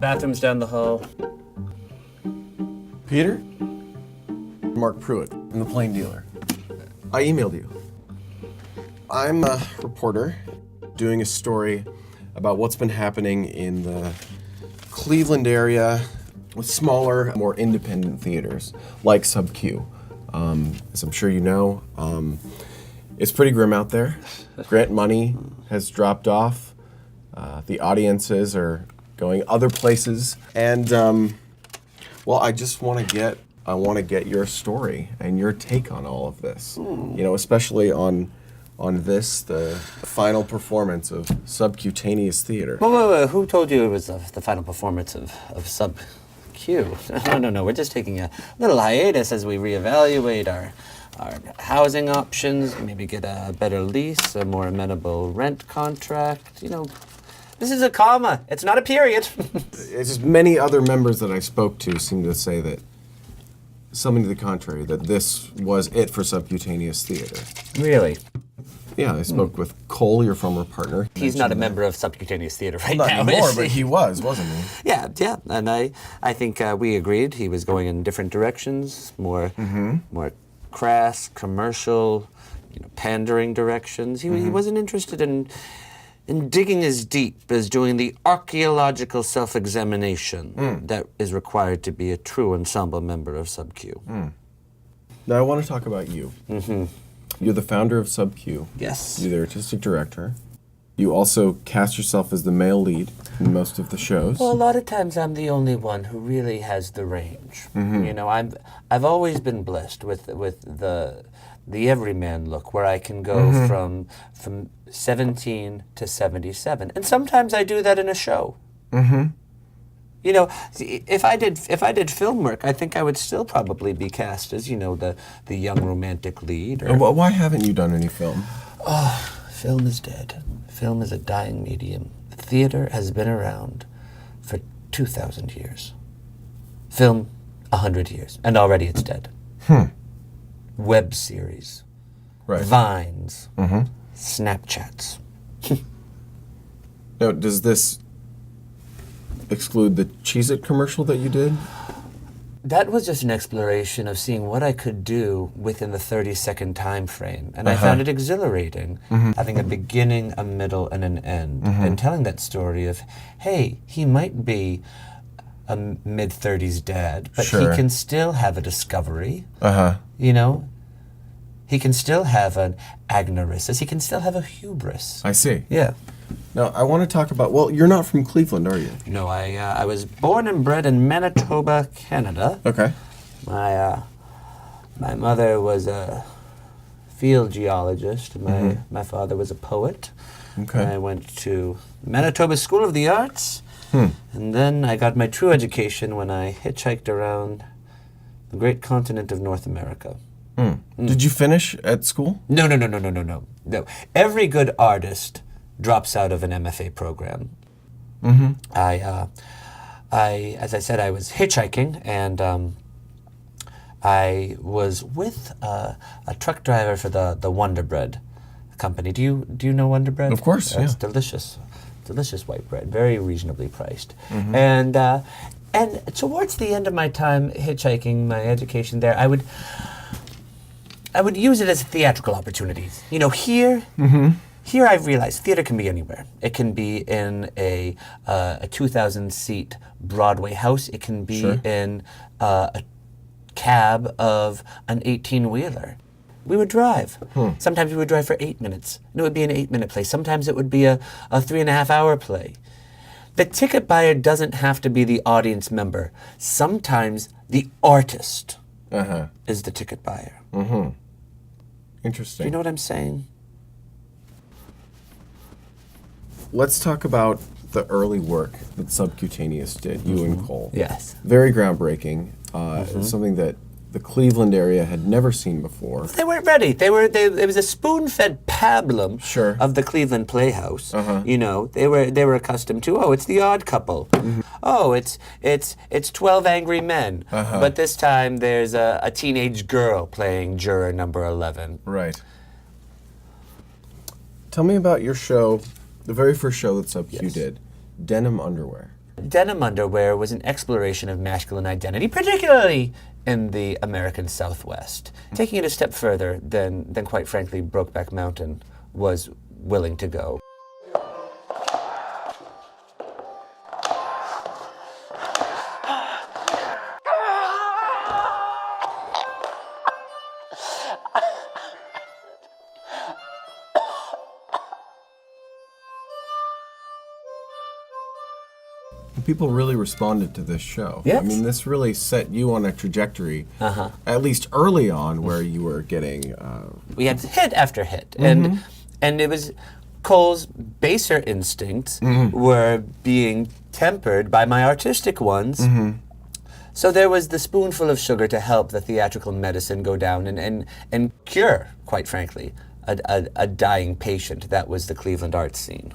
Bathroom's down the hall. Peter? Mark Pruitt, I'm the plane dealer. I emailed you. I'm a reporter doing a story about what's been happening in the Cleveland area with smaller, more independent theaters like Sub Q. As I'm sure you know, it's pretty grim out there. Grant money has dropped off. The audiences are going other places, and well, I just want to get your story and your take on all of this. You know, especially on this, the final performance of Subcutaneous Theater. Wait. Who told you it was the final performance of Sub Q? No. We're just taking a little hiatus as we reevaluate our housing options, maybe get a better lease, a more amenable rent contract. You know, this is a comma. It's not a period. It's just many other members that I spoke to seem to say that something to the contrary, that this was it for Subcutaneous Theater. Really? Yeah, I spoke with Cole, your former partner. He's not a member of Subcutaneous Theater right Not now. anymore, but he was, wasn't he? Yeah, and I think we agreed he was going in different directions, more crass, commercial, pandering directions. He wasn't interested in digging as deep as doing the archaeological self-examination that is required to be a true ensemble member of Sub Q. Now I want to talk about you. You're the founder of Sub Q. Yes. You're the artistic director. You also cast yourself as the male lead in most of the shows. Well, a lot of times I'm the only one who really has the range. You know, I've always been blessed with the everyman look, where I can go from 17 to 77, and sometimes I do that in a show. You know, if I did film work, I think I would still probably be cast as the young romantic lead. Or, why haven't you done any film? Film is dead. Film is a dying medium. Theater has been around for 2,000 years. Film, 100 years, and already it's dead. Web series, Right. Vines, Snapchats. Now, does this exclude the Cheez-It commercial that you did? That was just an exploration of seeing what I could do within the 30-second time frame. And I found it exhilarating, having a beginning, a middle, and an end. And telling that story of, hey, he might be a mid-30s dad, but he can still have a discovery. You know? He can still have an agnorisis. He can still have a hubris. I see. Yeah. Now, I want to talk about, well, you're not from Cleveland, are you? No, I was born and bred in Manitoba, Canada. Okay. My mother was a field geologist. My father was a poet. Okay. I went to Manitoba School of the Arts, and then I got my true education when I hitchhiked around the great continent of North America. Did you finish at school? No. Every good artist drops out of an MFA program. I as I said, I was hitchhiking, and I was with a truck driver for the Wonder Bread company. Do you know Wonder Bread? Of course, It's yeah. delicious white bread, very reasonably priced. And towards the end of my time hitchhiking, my education there, I would use it as theatrical opportunities. You know, here I've realized theater can be anywhere. It can be in a 2,000-seat Broadway house. It can be in a cab of an 18-wheeler. We would drive. Sometimes we would drive for 8 minutes, and it would be an 8-minute play. Sometimes it would be a 3.5-hour play. The ticket buyer doesn't have to be the audience member. Sometimes the artist is the ticket buyer. Interesting. Do you know what I'm saying? Let's talk about the early work that Subcutaneous did, you and Cole. Yes. Very groundbreaking. Something that the Cleveland area had never seen before. They weren't ready. It was a spoon-fed pablum of the Cleveland Playhouse. You know, they were accustomed to, it's The Odd Couple. Oh, it's 12 Angry Men. But this time there's a teenage girl playing juror number 11. Right. Tell me about your show, the very first show that Sub Q did, Denim Underwear. Denim underwear was an exploration of masculine identity, particularly in the American Southwest, taking it a step further than quite frankly, Brokeback Mountain was willing to go. People really responded to this show. Yes. I mean, this really set you on a trajectory, at least early on, where you were getting... We had hit after hit, and it was Cole's baser instincts were being tempered by my artistic ones. So there was the spoonful of sugar to help the theatrical medicine go down and cure, quite frankly, a dying patient. That was the Cleveland art scene.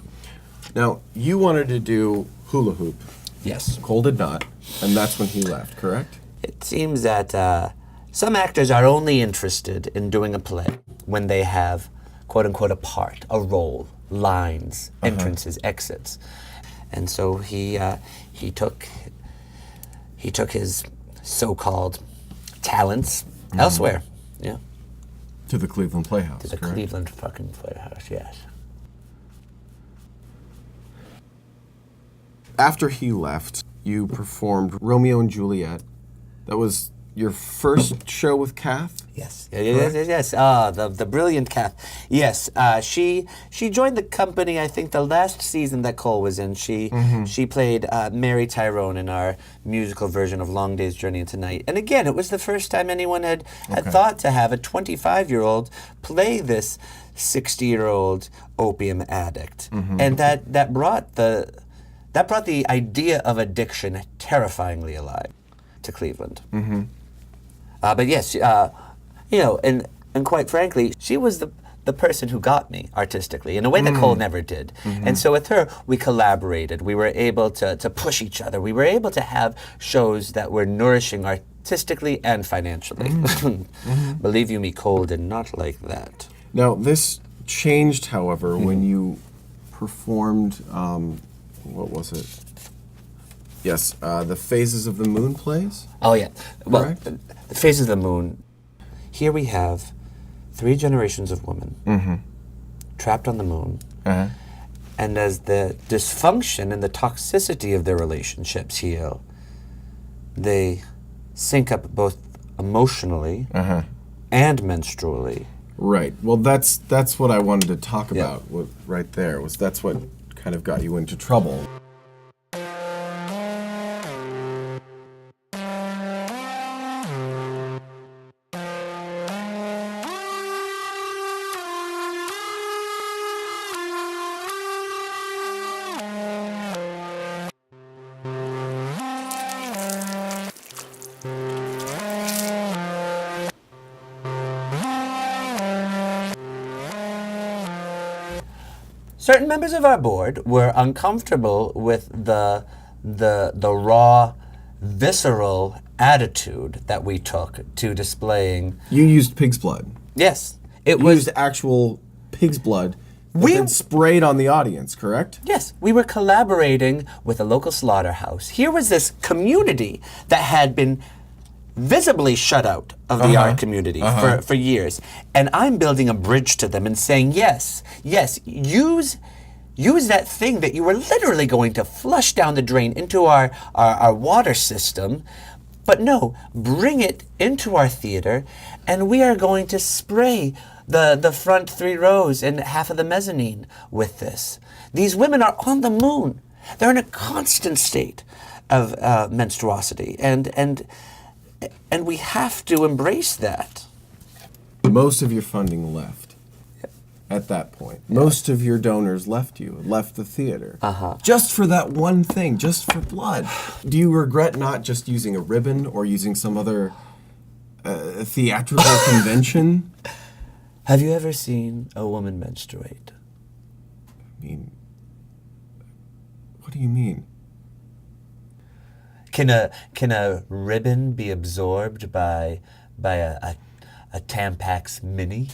Now, you wanted to do hula hoop. Yes. Cole did not, and that's when he left, correct? It seems that some actors are only interested in doing a play when they have, quote unquote, a part, a role, lines, entrances, exits. And so he took his so-called talents elsewhere. Yeah. To the Cleveland Playhouse, To the correct? Cleveland fucking Playhouse, yes. After he left, you performed Romeo and Juliet. That was your first show with Kath? Yes, yes. Ah, the brilliant Kath. Yes, she joined the company. I think the last season that Cole was in. She played Mary Tyrone in our musical version of Long Day's Journey into Night. And again, it was the first time anyone had thought to have a 25-year-old play this 60-year-old opium addict, and that brought the idea of addiction terrifyingly alive to Cleveland. But yes, and quite frankly, she was the person who got me artistically in a way that Cole never did. And so with her, we collaborated. We were able to push each other. We were able to have shows that were nourishing artistically and financially. Believe you me, Cole did not like that. Now, this changed, however, when you performed, what was it? Yes, the Phases of the Moon plays? Oh, yeah. Well, Correct? the Phases of the Moon. Here we have 3 generations of women trapped on the moon. And as the dysfunction and the toxicity of their relationships heal, they sync up both emotionally and menstrually. Right. Well, that's what I wanted to talk about right there. That's what kind of got you into trouble. Certain members of our board were uncomfortable with the raw, visceral attitude that we took to displaying. You used pig's blood. Yes, it You was. used actual pig's blood that We- then sprayed on the audience, correct? Yes, we were collaborating with a local slaughterhouse. Here was this community that had been visibly shut out of the art community for years. And I'm building a bridge to them and saying, yes, use that thing that you were literally going to flush down the drain into our water system. But no, bring it into our theater, and we are going to spray the front 3 rows and half of the mezzanine with this. These women are on the moon. They're in a constant state of menstruosity, and we have to embrace that. Most of your funding left at that point. Most of your donors left the theater. Just for that one thing, just for blood. Do you regret not just using a ribbon or using some other theatrical convention? Have you ever seen a woman menstruate? I mean, what do you mean? Can a ribbon be absorbed by a Tampax Mini?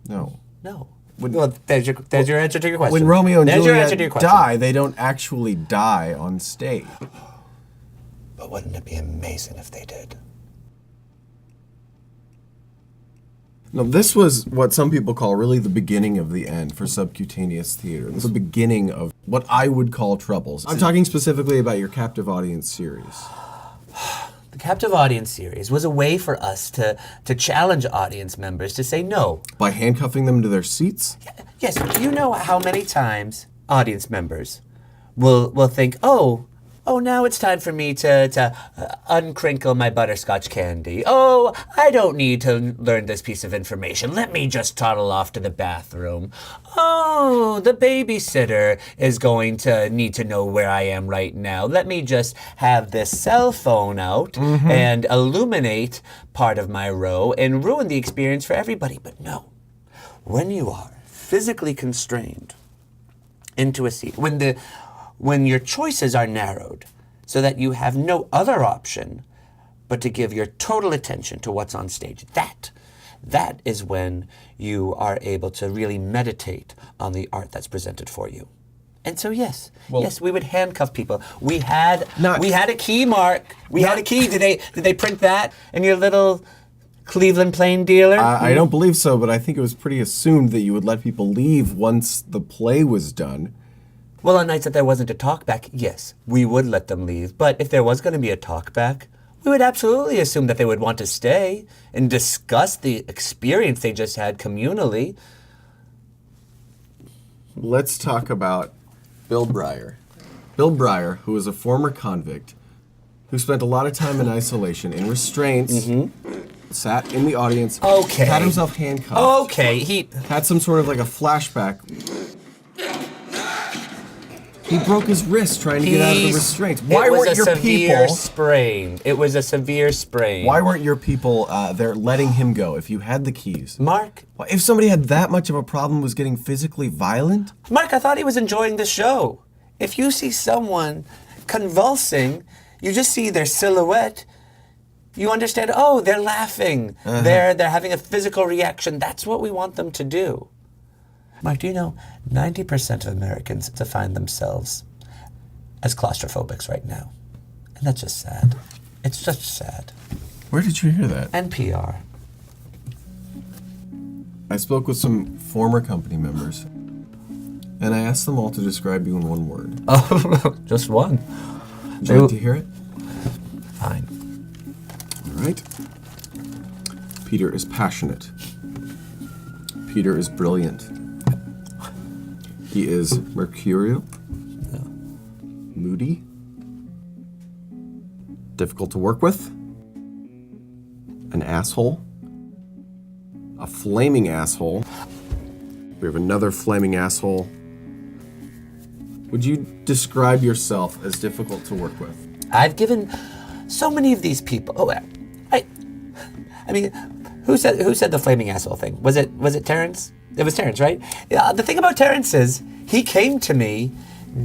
No. No. Well, there's your answer to your question. When Romeo and there's your answer to Juliet your question. die, they don't actually die on stage. But wouldn't it be amazing if they did? No, this was what some people call really the beginning of the end for subcutaneous theater. This is the beginning of what I would call troubles. I'm talking specifically about your captive audience series. The captive audience series was a way for us to challenge audience members to say no. By handcuffing them to their seats? Yes, you know how many times audience members will think, oh, now it's time for me to uncrinkle my butterscotch candy. Oh, I don't need to learn this piece of information. Let me just toddle off to the bathroom. Oh, the babysitter is going to need to know where I am right now. Let me just have this cell phone out and illuminate part of my row and ruin the experience for everybody. But no, when you are physically constrained into a seat, when your choices are narrowed so that you have no other option but to give your total attention to what's on stage, that is when you are able to really meditate on the art that's presented for you. And so yes, we would handcuff people. We had a key, Mark. We had a key. Did they print that in your little Cleveland plain dealer? I don't believe so, but I think it was pretty assumed that you would let people leave once the play was done. Well, on nights that there wasn't a talkback, yes, we would let them leave. But if there was going to be a talkback, we would absolutely assume that they would want to stay and discuss the experience they just had communally. Let's talk about Bill Breyer. Bill Breyer, who was a former convict, who spent a lot of time in isolation, in restraints, sat in the audience, had himself handcuffed. Okay, he had some sort of like a flashback. He broke his wrist trying to get out of the restraints. Why weren't your people? Sprain. It was a severe sprain. Why weren't your people there letting him go if you had the keys? Mark? If somebody had that much of a problem was getting physically violent? Mark, I thought he was enjoying the show. If you see someone convulsing, you just see their silhouette. You understand, oh, they're laughing. They're having a physical reaction. That's what we want them to do. Mark, do you know 90% of Americans define themselves as claustrophobics right now? And that's just sad. It's just sad. Where did you hear that? NPR. I spoke with some former company members, and I asked them all to describe you in one word. Oh, just one. Would you like to hear it? Fine. All right. Peter is passionate. Peter is brilliant. He is mercurial, moody, difficult to work with, an asshole, a flaming asshole. We have another flaming asshole. Would you describe yourself as difficult to work with? I've given so many of these people. Oh, I mean, who said the flaming asshole thing? Was it Terrence? It was Terrence, right? The thing about Terrence is he came to me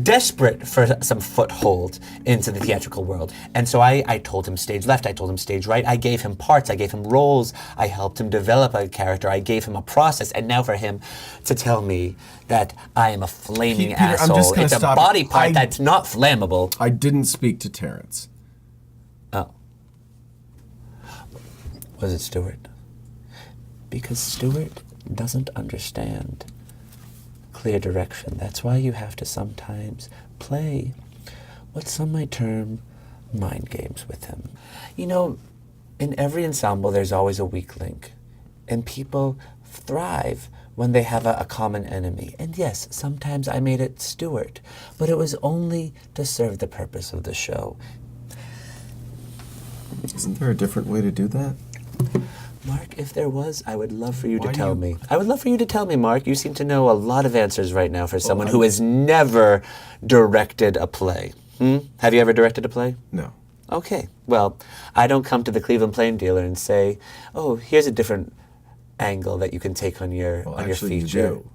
desperate for some foothold into the theatrical world. And so I told him stage left, I told him stage right, I gave him parts, I gave him roles, I helped him develop a character, I gave him a process, and now for him to tell me that I am a flaming Peter, asshole, I'm just gonna it's stop. a body part that's not flammable. I didn't speak to Terrence. Oh. Was it Stuart? Because Stuart doesn't understand clear direction. That's why you have to sometimes play what some might term mind games with him. You know, in every ensemble there's always a weak link, and people thrive when they have a common enemy. And yes, sometimes I made it Stuart, but it was only to serve the purpose of the show. Isn't there a different way to do that? Mark, if there was, I would love for you to tell me. I would love for you to tell me, Mark. You seem to know a lot of answers right now for someone who has never directed a play. Have you ever directed a play? No. Okay. Well, I don't come to the Cleveland Plain dealer and say, oh, here's a different angle that you can take on your feature. You do.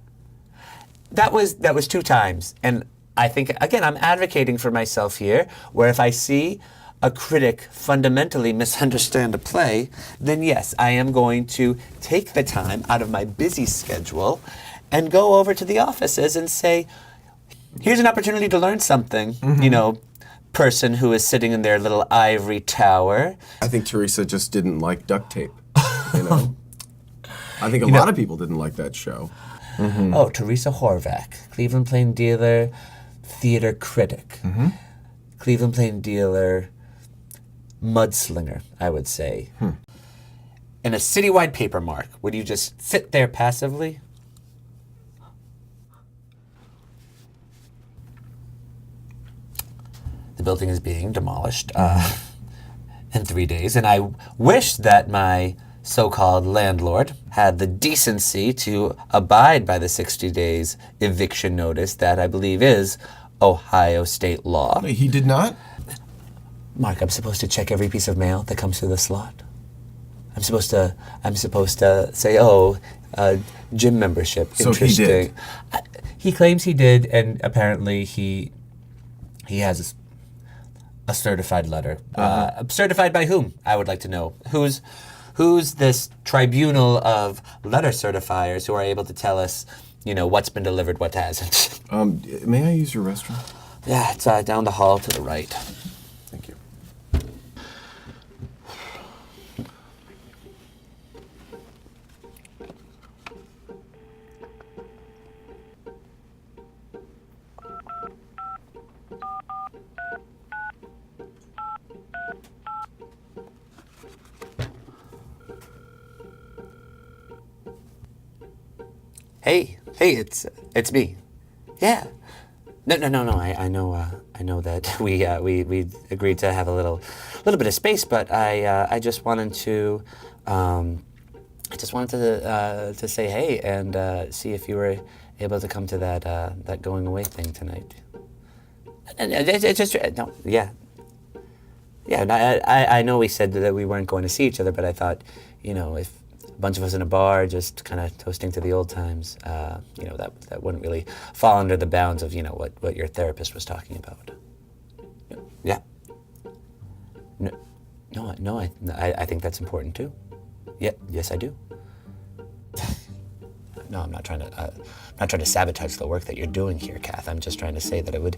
That was 2 times. And I think, again, I'm advocating for myself here, where if I see a critic fundamentally misunderstand a play, then yes, I am going to take the time out of my busy schedule and go over to the offices and say, here's an opportunity to learn something, you know, person who is sitting in their little ivory tower. I think Teresa just didn't like duct tape, you know? I think a lot of people didn't like that show. Oh, Teresa Horvath, Cleveland Plain Dealer, theater critic. Cleveland Plain Dealer, mudslinger, I would say. In a citywide paper, Mark, would you just sit there passively? The building is being demolished in 3 days, and I wish that my so-called landlord had the decency to abide by the 60 days eviction notice that I believe is Ohio state law. He did not? Mark, I'm supposed to check every piece of mail that comes through the slot. I'm supposed to say, gym membership, So interesting. he did. He claims he did, and apparently he has a certified letter. Certified by whom? I would like to know. Who's this tribunal of letter certifiers who are able to tell us, you know, what's been delivered, what hasn't? May I use your restroom? Yeah, it's down the hall to the right. Thank you. Hey, it's me. Yeah. No. I know that we agreed to have a little bit of space, but I just wanted to to say hey and see if you were able to come to that going away thing tonight. And it's just no, yeah. Yeah, and I know we said that we weren't going to see each other, but I thought, you know, if a bunch of us in a bar just kind of toasting to the old times, you know, that wouldn't really fall under the bounds of, you know, what your therapist was talking about. Yeah. No, I think that's important too. Yeah, yes, I do. No, I'm not trying to sabotage the work that you're doing here, Kath. I'm just trying to say that it would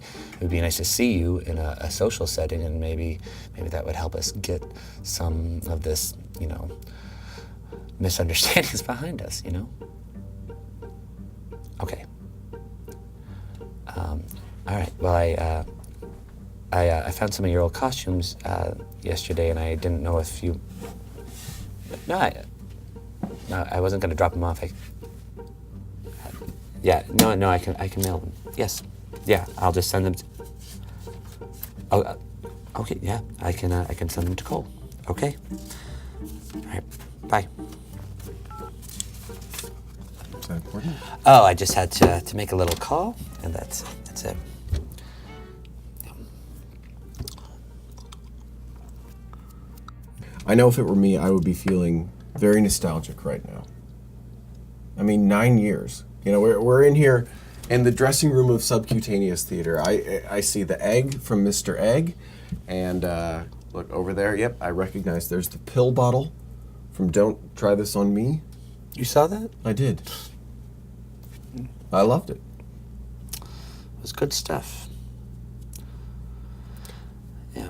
be nice to see you in a social setting, and maybe that would help us get some of this, you know, misunderstandings behind us, you know? Okay. All right. Well, I found some of your old costumes yesterday, and I didn't know if you. No, I wasn't going to drop them off. Yeah. No. I can mail them. Yes. Yeah. I'll just send them. Oh. Okay. Yeah. I can send them to Cole. Okay. All right. Bye. Is that important? Oh, I just had to make a little call, and that's it. I know if it were me, I would be feeling very nostalgic right now. I mean, 9 years. You know, we're in here in the dressing room of Subcutaneous Theater. I see the egg from Mr. Egg, and look over there. Yep, I recognize there's the pill bottle from Don't Try This on Me. You saw that? I did. I loved it. It was good stuff. Yeah.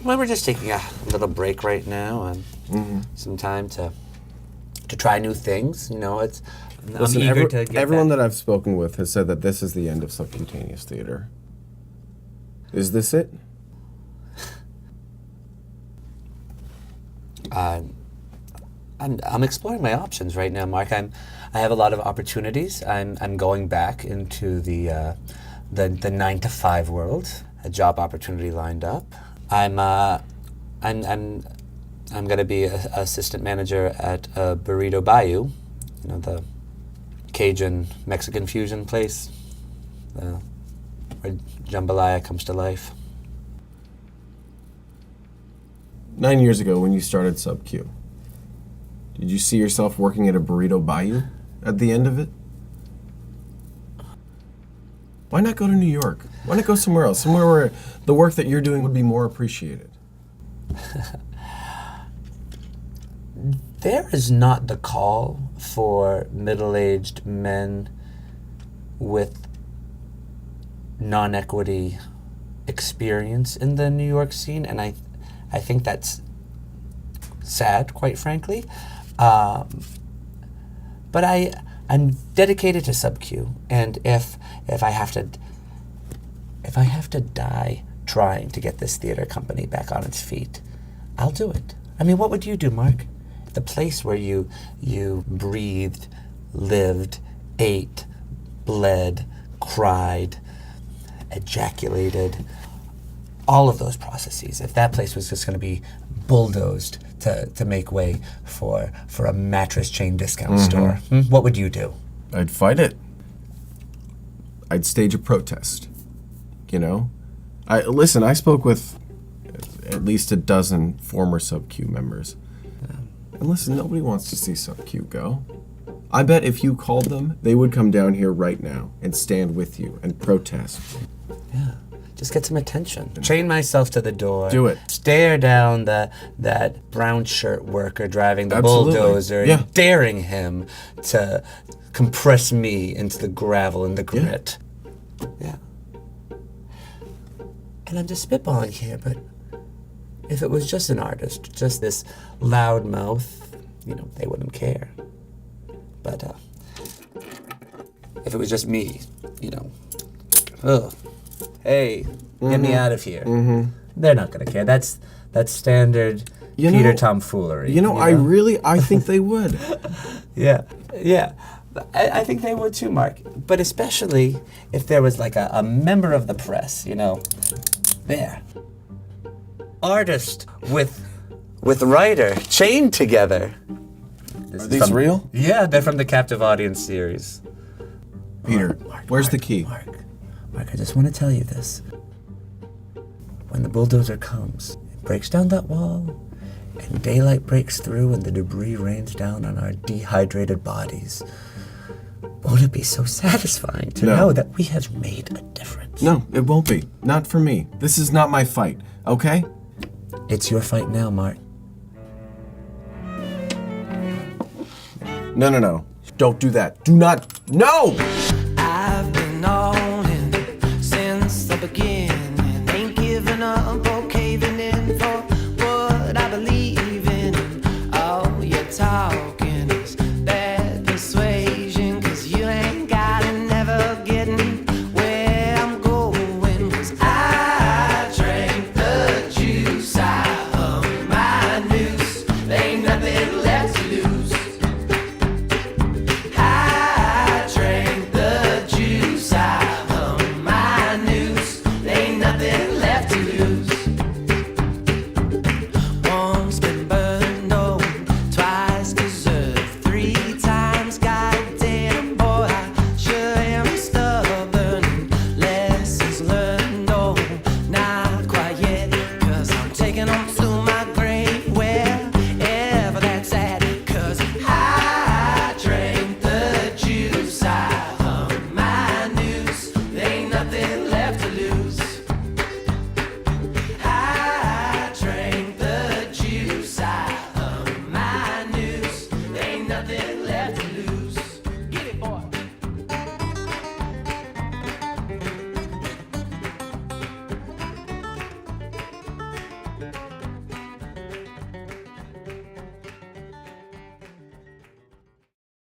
Well, we're just taking a little break right now and some time to try new things. You know, Listen, I'm eager to get everyone that I've spoken with has said that this is the end of Subcutaneous Theater. Is this it? I'm exploring my options right now, Mark. I have a lot of opportunities. I'm going back into the 9 to 5 world. A job opportunity lined up. I'm going to be a assistant manager at Burrito Bayou, you know, the Cajun Mexican fusion place, where jambalaya comes to life. 9 years ago, when you started SubQ, did you see yourself working at a Burrito Bayou at the end of it? Why not go to New York? Why not go somewhere else? Somewhere where the work that you're doing would be more appreciated. There is not the call for middle-aged men with non-equity experience in the New York scene, and I think that's sad, quite frankly. But I'm dedicated to sub-Q, and if I have to die trying to get this theater company back on its feet, I'll do it. I mean, what would you do, Mark? The place where you breathed, lived, ate, bled, cried, ejaculated, all of those processes. If that place was just going to be bulldozed to make way for a mattress chain discount store, what would you do? I'd fight it. I'd stage a protest, you know? I spoke with at least a dozen former Sub-Q members. And listen, nobody wants to see Sub-Q go. I bet if you called them, they would come down here right now and stand with you and protest. Yeah. Just get some attention. Chain myself to the door. Do it. Stare down that brown shirt worker driving the Absolutely. bulldozer, Yeah. daring him to compress me into the gravel and the grit. Yeah. And I'm just spitballing here, but if it was just an artist, just this loud mouth, they wouldn't care. But if it was just me, hey, get me out of here. They're not gonna care. That's standard Peter tomfoolery. I think they would. Yeah. I think they would too, Mark. But especially if there was like a member of the press, there. Artist with writer chained together. Are these real? Yeah, they're from the Captive Audience series. Peter, where's the key? Mark, I just want to tell you this. When the bulldozer comes, it breaks down that wall, and daylight breaks through and the debris rains down on our dehydrated bodies, won't it be so satisfying to know that we have made a difference? No, it won't be. Not for me. This is not my fight, okay? It's your fight now, Mark. No. Don't do that. Do not. No! I've been on it since the beginning.